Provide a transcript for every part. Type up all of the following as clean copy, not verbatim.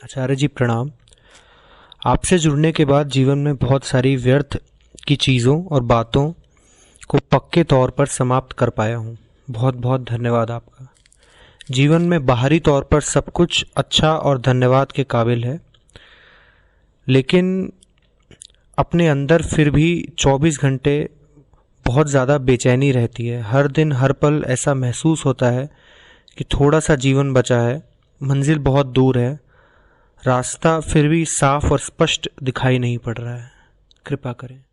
आचार्य जी प्रणाम। आपसे जुड़ने के बाद जीवन में बहुत सारी व्यर्थ की चीज़ों और बातों को पक्के तौर पर समाप्त कर पाया हूँ। बहुत बहुत धन्यवाद आपका। जीवन में बाहरी तौर पर सब कुछ अच्छा और धन्यवाद के काबिल है, लेकिन अपने अंदर फिर भी 24 घंटे बहुत ज़्यादा बेचैनी रहती है। हर दिन हर पल ऐसा महसूस होता है कि थोड़ा सा जीवन बचा है, मंजिल बहुत दूर है, रास्ता फिर भी साफ और स्पष्ट दिखाई नहीं पड़ रहा है। कृपा करें।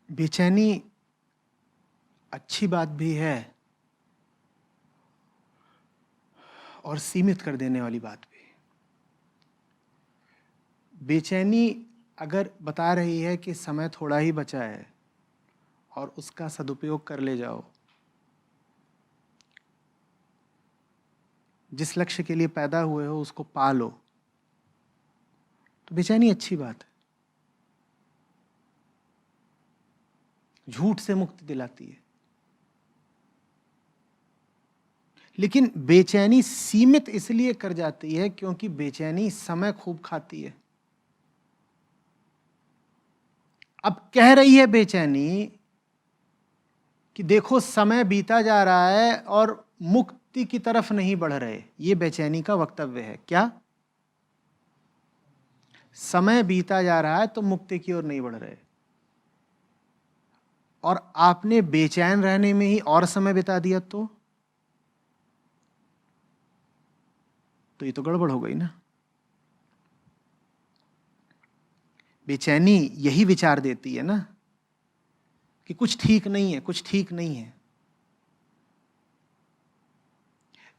बेचैनी अच्छी बात भी है और सीमित कर देने वाली बात भी। बेचैनी अगर बता रही है कि समय थोड़ा ही बचा है और उसका सदुपयोग कर ले जाओ, जिस लक्ष्य के लिए पैदा हुए हो उसको पा लो, तो बेचैनी अच्छी बात है। झूठ से मुक्ति दिलाती है। लेकिन बेचैनी सीमित इसलिए कर जाती है क्योंकि बेचैनी समय खूब खाती है। अब कह रही है बेचैनी कि देखो समय बीता जा रहा है और मुक्ति की तरफ नहीं बढ़ रहे। ये बेचैनी का वक्तव्य है। क्या समय बीता जा रहा है तो मुक्ति की ओर नहीं बढ़ रहे, और आपने बेचैन रहने में ही और समय बिता दिया तो ये तो गड़बड़ हो गई ना। बेचैनी यही विचार देती है ना कि कुछ ठीक नहीं है, कुछ ठीक नहीं है।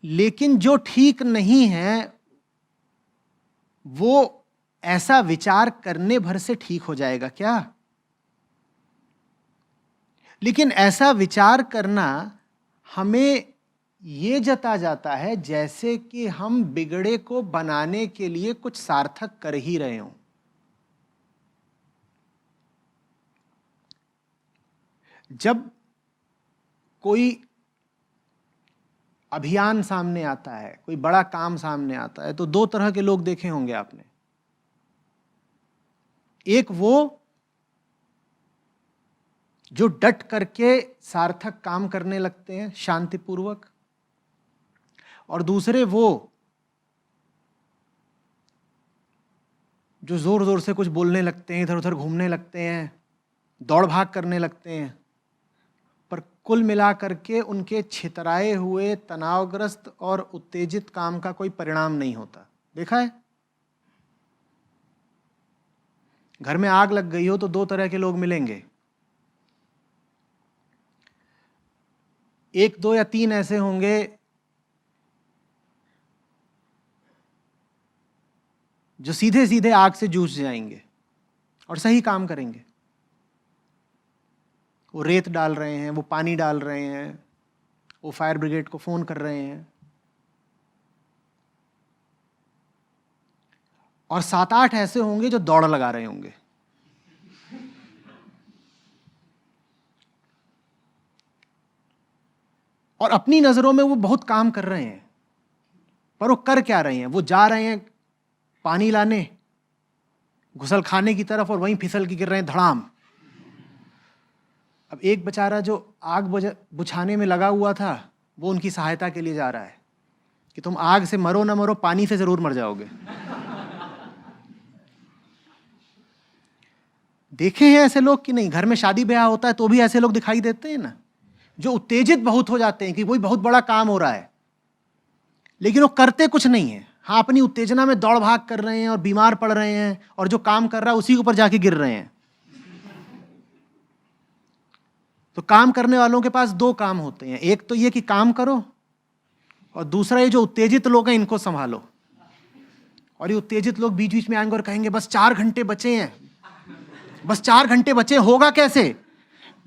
लेकिन जो ठीक नहीं है वो ऐसा विचार करने भर से ठीक हो जाएगा क्या? लेकिन ऐसा विचार करना हमें ये जता जाता है जैसे कि हम बिगड़े को बनाने के लिए कुछ सार्थक कर ही रहे हों। जब कोई अभियान सामने आता है, कोई बड़ा काम सामने आता है, तो दो तरह के लोग देखे होंगे आपने। एक वो जो डट करके सार्थक काम करने लगते हैं शांतिपूर्वक, और दूसरे वो जो जोर जोर से कुछ बोलने लगते हैं, इधर उधर घूमने लगते हैं, दौड़ भाग करने लगते हैं, पर कुल मिला करके उनके छितराए हुए तनावग्रस्त और उत्तेजित काम का कोई परिणाम नहीं होता। देखा है? घर में आग लग गई हो तो दो तरह के लोग मिलेंगे। एक दो या तीन ऐसे होंगे जो सीधे सीधे आग से जूझ जाएंगे और सही काम करेंगे। वो रेत डाल रहे हैं, वो पानी डाल रहे हैं, वो फायर ब्रिगेड को फोन कर रहे हैं। और 7-8 ऐसे होंगे जो दौड़ लगा रहे होंगे। और अपनी नजरों में वो बहुत काम कर रहे हैं, पर वो कर क्या रहे हैं? वो जा रहे हैं पानी लाने घुसल खाने की तरफ और वहीं फिसल के गिर रहे हैं धड़ाम। अब एक बेचारा जो आग बुझाने में लगा हुआ था वो उनकी सहायता के लिए जा रहा है कि तुम आग से मरो ना मरो, पानी से जरूर मर जाओगे। देखे हैं ऐसे लोग कि नहीं? घर में शादी ब्याह होता है तो भी ऐसे लोग दिखाई देते हैं ना, जो उत्तेजित बहुत हो जाते हैं कि कोई बहुत बड़ा काम हो रहा है, लेकिन वो करते कुछ नहीं है। हाँ, अपनी उत्तेजना में दौड़ भाग कर रहे हैं और बीमार पड़ रहे हैं, और जो काम कर रहा है उसी के ऊपर जाके गिर रहे हैं। तो काम करने वालों के पास दो काम होते हैं, एक तो ये कि काम करो, और दूसरा ये जो उत्तेजित लोग हैं इनको संभालो। और ये उत्तेजित लोग बीच बीच में आएंगे और कहेंगे बस 4 घंटे बचे हैं, बस 4 घंटे बचे, होगा कैसे?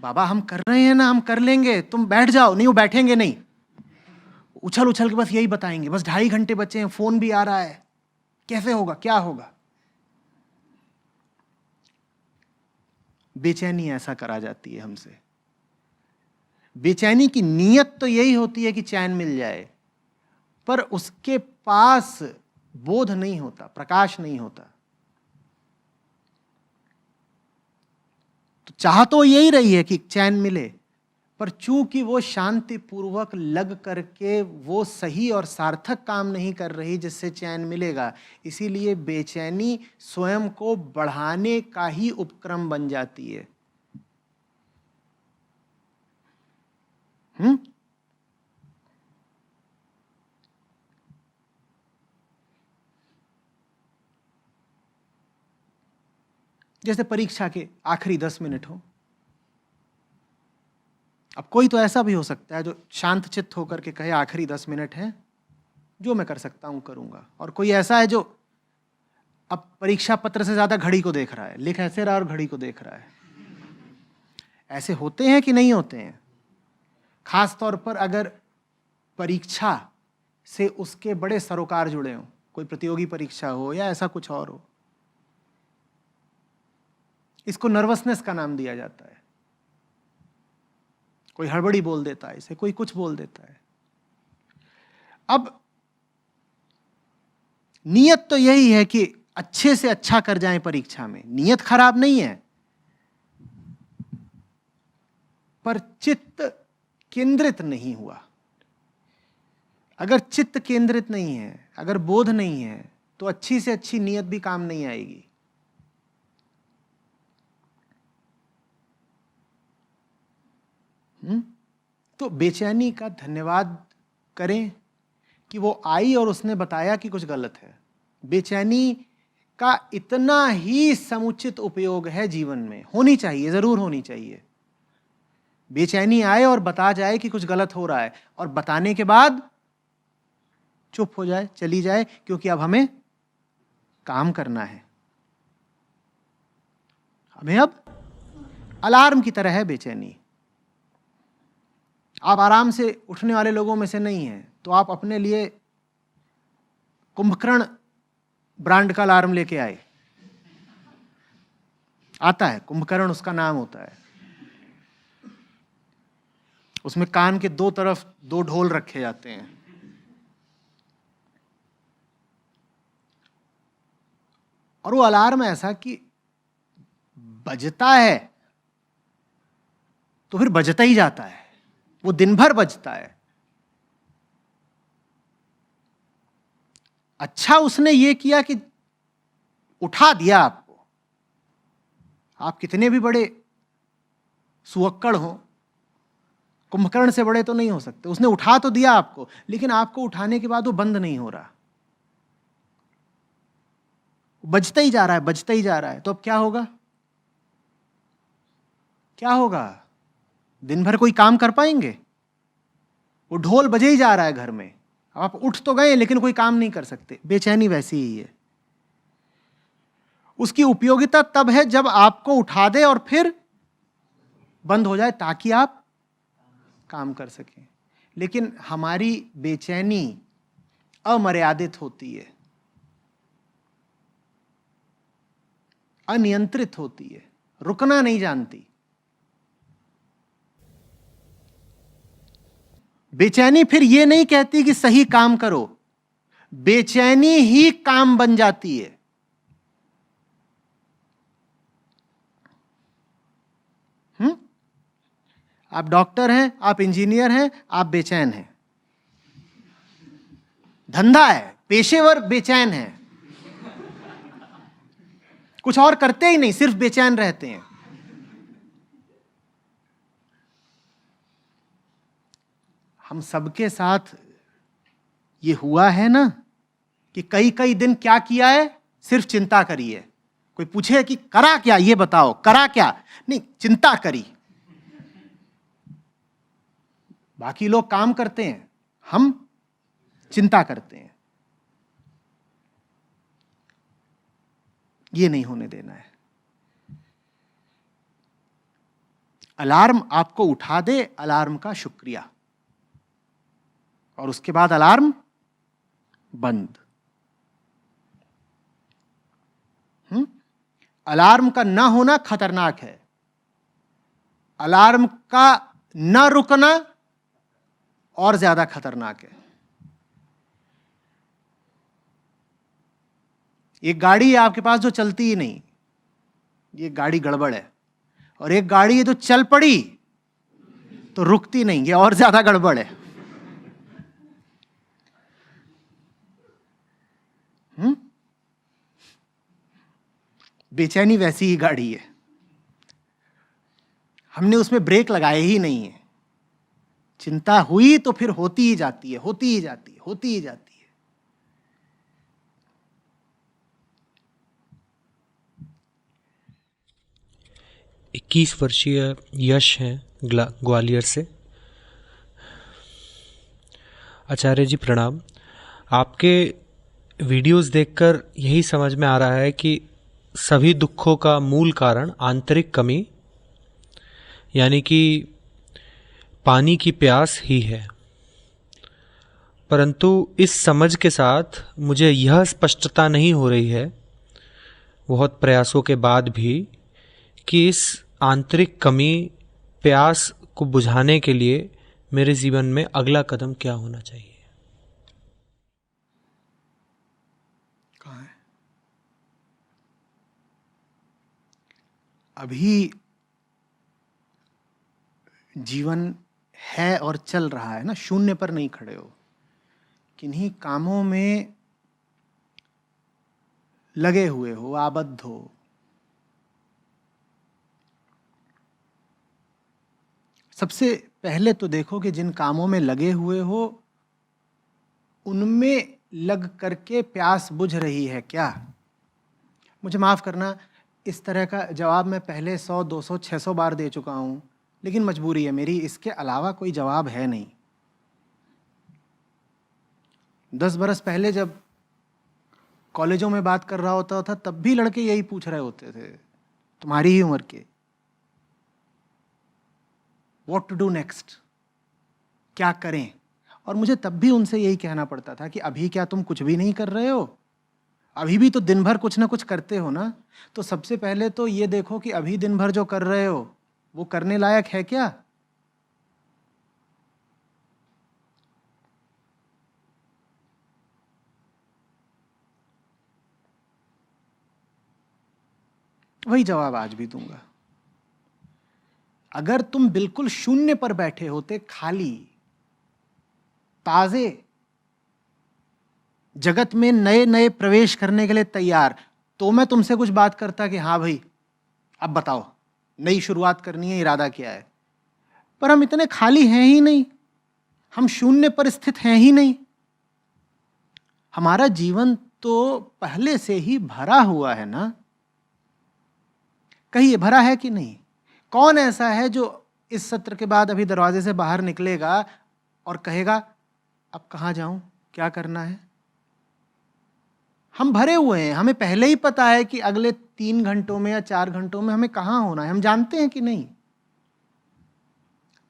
बाबा हम कर रहे हैं ना, हम कर लेंगे, तुम बैठ जाओ। नहीं, वो बैठेंगे नहीं, उछल उछल के बस यही बताएंगे, बस 2.5 घंटे बचे हैं, फोन भी आ रहा है, कैसे होगा, क्या होगा? बेचैनी ऐसा करा जाती है हमसे। बेचैनी की नीयत तो यही होती है कि चैन मिल जाए, पर उसके पास बोध नहीं होता, प्रकाश नहीं होता। तो चाह तो यही रही है कि चैन मिले, पर चूंकि वो शांतिपूर्वक लग करके वो सही और सार्थक काम नहीं कर रही जिससे चैन मिलेगा, इसीलिए बेचैनी स्वयं को बढ़ाने का ही उपक्रम बन जाती है। जैसे परीक्षा के आखिरी 10 मिनट हो। अब कोई तो ऐसा भी हो सकता है जो शांत चित्त होकर के कहे आखिरी 10 मिनट है, जो मैं कर सकता हूं करूंगा। और कोई ऐसा है जो अब परीक्षा पत्र से ज्यादा घड़ी को देख रहा है, लिख ऐसे रहा और घड़ी को देख रहा है। ऐसे होते हैं कि नहीं होते हैं? खास तौर पर अगर परीक्षा से उसके बड़े सरोकार जुड़े हों, कोई प्रतियोगी परीक्षा हो या ऐसा कुछ और हो। इसको नर्वसनेस का नाम दिया जाता है। कोई हड़बड़ी बोल देता है इसे, कोई कुछ बोल देता है। अब नियत तो यही है कि अच्छे से अच्छा कर जाएं परीक्षा में, नियत खराब नहीं है, पर चित्त केंद्रित नहीं हुआ। अगर चित्त केंद्रित नहीं है, अगर बोध नहीं है, तो अच्छी से अच्छी नियत भी काम नहीं आएगी। तो बेचैनी का धन्यवाद करें कि वो आई और उसने बताया कि कुछ गलत है। बेचैनी का इतना ही समुचित उपयोग है जीवन में, होनी चाहिए, जरूर होनी चाहिए। बेचैनी आए और बता जाए कि कुछ गलत हो रहा है, और बताने के बाद चुप हो जाए, चली जाए, क्योंकि अब हमें काम करना है। हमें अब अलार्म की तरह है बेचैनी। आप आराम से उठने वाले लोगों में से नहीं हैं, तो आप अपने लिए कुंभकर्ण ब्रांड का अलार्म लेके आए। आता है, कुंभकर्ण उसका नाम होता है। उसमें कान के दो तरफ 2 ढोल रखे जाते हैं। और वो अलार्म ऐसा कि बजता है तो फिर बजता ही जाता है, वो दिन भर बजता है। अच्छा उसने ये किया कि उठा दिया आपको। आप कितने भी बड़े सुअक्कड़ हो, कुंभकर्ण से बड़े तो नहीं हो सकते। उसने उठा तो दिया आपको, लेकिन आपको उठाने के बाद वो बंद नहीं हो रहा, बजता ही जा रहा है, बजता ही जा रहा है। तो अब क्या होगा? क्या होगा? दिन भर कोई काम कर पाएंगे? वो ढोल बजे ही जा रहा है घर में, आप उठ तो गए लेकिन कोई काम नहीं कर सकते। बेचैनी वैसी ही है। उसकी उपयोगिता तब है जब आपको उठा दे और फिर बंद हो जाए, ताकि आप काम कर सकें। लेकिन हमारी बेचैनी अमर्यादित होती है, अनियंत्रित होती है, रुकना नहीं जानती। बेचैनी फिर यह नहीं कहती कि सही काम करो, बेचैनी ही काम बन जाती है। आप डॉक्टर हैं, आप इंजीनियर हैं, आप बेचैन हैं। धंधा है, पेशेवर बेचैन है, कुछ और करते ही नहीं, सिर्फ बेचैन रहते हैं। हम सबके साथ ये हुआ है ना कि कई कई दिन क्या किया है, सिर्फ चिंता करी है। कोई पूछे कि करा क्या, ये बताओ, करा क्या? नहीं, चिंता करी। बाकी लोग काम करते हैं, हम चिंता करते हैं। ये नहीं होने देना है। अलार्म आपको उठा दे, अलार्म का शुक्रिया, और उसके बाद अलार्म बंद। अलार्म का ना होना खतरनाक है। अलार्म का न रुकना और ज्यादा खतरनाक है। एक गाड़ी है आपके पास जो चलती ही नहीं, ये गाड़ी गड़बड़ है। और एक गाड़ी है जो चल पड़ी तो रुकती नहीं, ये और ज्यादा गड़बड़ है। बेचैनी वैसी ही गाड़ी है, हमने उसमें ब्रेक लगाए ही नहीं है। चिंता हुई तो फिर होती ही जाती है, होती ही जाती है, होती ही जाती है। 21 वर्षीय यश हैं ग्वालियर से। आचार्य जी प्रणाम। आपके वीडियोस देखकर यही समझ में आ रहा है कि सभी दुखों का मूल कारण आंतरिक कमी यानी कि पानी की प्यास ही है। परंतु इस समझ के साथ मुझे यह स्पष्टता नहीं हो रही है बहुत प्रयासों के बाद भी कि इस आंतरिक कमी प्यास को बुझाने के लिए मेरे जीवन में अगला कदम क्या होना चाहिए। कहाँ है अभी? जीवन है और चल रहा है ना, शून्य पर नहीं खड़े हो, किन्हीं कामों में लगे हुए हो, आबद्ध हो। सबसे पहले तो देखो कि जिन कामों में लगे हुए हो उनमें लग करके प्यास बुझ रही है क्या? मुझे माफ करना, इस तरह का जवाब मैं पहले 100, 200, 600 बार दे चुका हूं, लेकिन मजबूरी है मेरी, इसके अलावा कोई जवाब है नहीं। 10 बरस पहले जब कॉलेजों में बात कर रहा होता था तब भी लड़के यही पूछ रहे होते थे, तुम्हारी ही उम्र के, व्हाट टू डू नेक्स्ट, क्या करें? और मुझे तब भी उनसे यही कहना पड़ता था कि अभी क्या तुम कुछ भी नहीं कर रहे हो? अभी भी तो दिन भर कुछ ना कुछ करते हो ना। तो सबसे पहले तो ये देखो कि अभी दिन भर जो कर रहे हो वो करने लायक है क्या? वही जवाब आज भी दूंगा। अगर तुम बिल्कुल शून्य पर बैठे होते, खाली, ताजे, जगत में नए नए प्रवेश करने के लिए तैयार, तो मैं तुमसे कुछ बात करता कि हाँ भाई अब बताओ नई शुरुआत करनी है, इरादा क्या है? पर हम इतने खाली हैं ही नहीं, हम शून्य पर स्थित हैं ही नहीं। हमारा जीवन तो पहले से ही भरा हुआ है ना। कहिए भरा है कि नहीं? कौन ऐसा है जो इस सत्र के बाद अभी दरवाजे से बाहर निकलेगा और कहेगा अब कहाँ जाऊं, क्या करना है? हम भरे हुए हैं, हमें पहले ही पता है कि अगले 3 घंटों में या 4 घंटों में हमें कहाँ होना है, हम जानते हैं कि नहीं?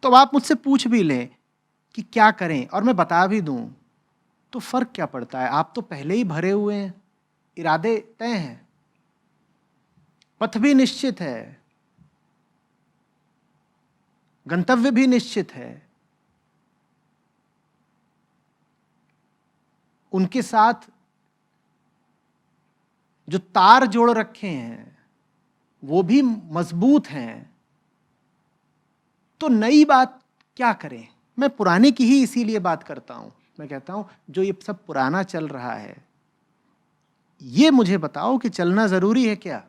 तो आप मुझसे पूछ भी लें कि क्या करें और मैं बता भी दूं तो फर्क क्या पड़ता है? आप तो पहले ही भरे हुए हैं, इरादे तय हैं, पथ भी निश्चित है, गंतव्य भी निश्चित है। उनके साथ जो तार जोड़ रखे हैं वो भी मजबूत हैं। तो नई बात क्या करें? मैं पुराने की ही इसीलिए बात करता हूं। मैं कहता हूं जो ये सब पुराना चल रहा है ये मुझे बताओ कि चलना जरूरी है क्या?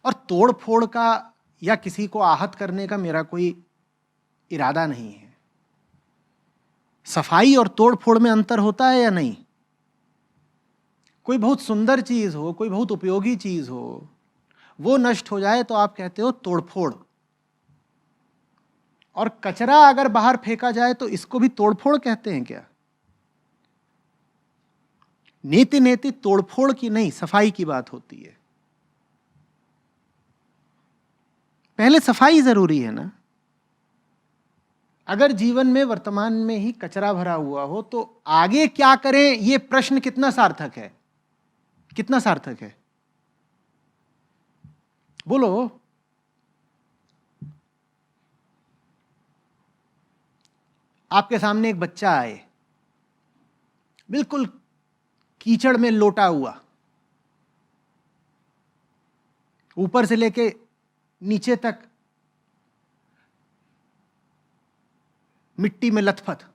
और तोड़ फोड़ का या किसी को आहत करने का मेरा कोई इरादा नहीं है। सफाई और तोड़ फोड़ में अंतर होता है या नहीं? कोई बहुत सुंदर चीज हो, कोई बहुत उपयोगी चीज हो, वो नष्ट हो जाए तो आप कहते हो तोड़फोड़। और कचरा अगर बाहर फेंका जाए तो इसको भी तोड़फोड़ कहते हैं क्या? नीति नीति तोड़फोड़ की नहीं, सफाई की बात होती है। पहले सफाई जरूरी है ना। अगर जीवन में वर्तमान में ही कचरा भरा हुआ हो तो आगे क्या करें, यह प्रश्न कितना सार्थक है? कितना सार्थक है? बोलो। आपके सामने एक बच्चा आए, बिल्कुल कीचड़ में लोटा हुआ, ऊपर से लेके नीचे तक मिट्टी में लथपथ,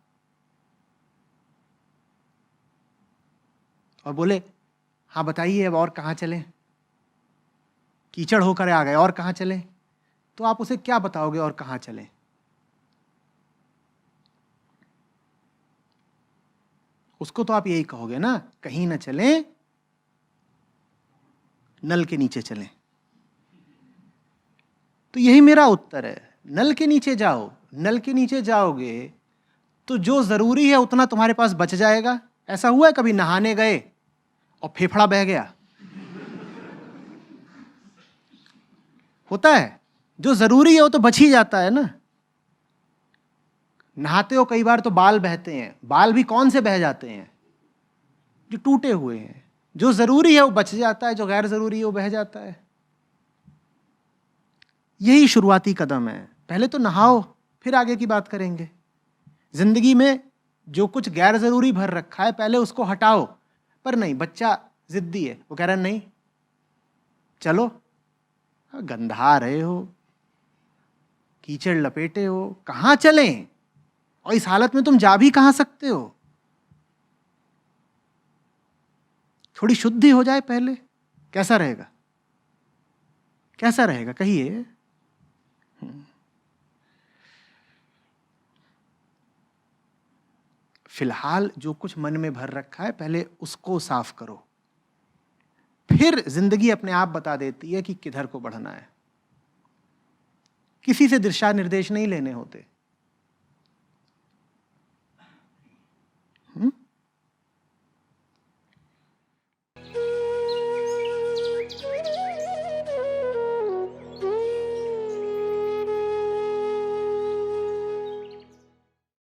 और बोले हाँ बताइए अब और कहाँ चलें, कीचड़ होकर आ गए और कहाँ चलें, तो आप उसे क्या बताओगे और कहाँ चलें? उसको तो आप यही कहोगे ना, कहीं ना चलें, नल के नीचे चलें। तो यही मेरा उत्तर है, नल के नीचे जाओ। नल के नीचे जाओगे तो जो जरूरी है उतना तुम्हारे पास बच जाएगा। ऐसा हुआ है कभी नहाने गए और फेफड़ा बह गया? होता है, जो जरूरी है वो तो बच ही जाता है ना। नहाते हो कई बार तो बाल बहते हैं, बाल भी कौन से बह जाते हैं? जो टूटे हुए हैं। जो जरूरी है वो बच जाता है, जो गैर जरूरी है वो बह जाता है। यही शुरुआती कदम है। पहले तो नहाओ, फिर आगे की बात करेंगे। जिंदगी में जो कुछ गैर जरूरी भर रखा है पहले उसको हटाओ। पर नहीं, बच्चा जिद्दी है, वो कह रहा नहीं चलो, गंधा रहे हो, कीचड़ लपेटे हो, कहां चलें? और इस हालत में तुम जा भी कहां सकते हो? थोड़ी शुद्धि हो जाए पहले, कैसा रहेगा? कैसा रहेगा कहिए? फिलहाल जो कुछ मन में भर रखा है पहले उसको साफ करो, फिर जिंदगी अपने आप बता देती है कि किधर को बढ़ना है। किसी से दिशा निर्देश नहीं लेने होते।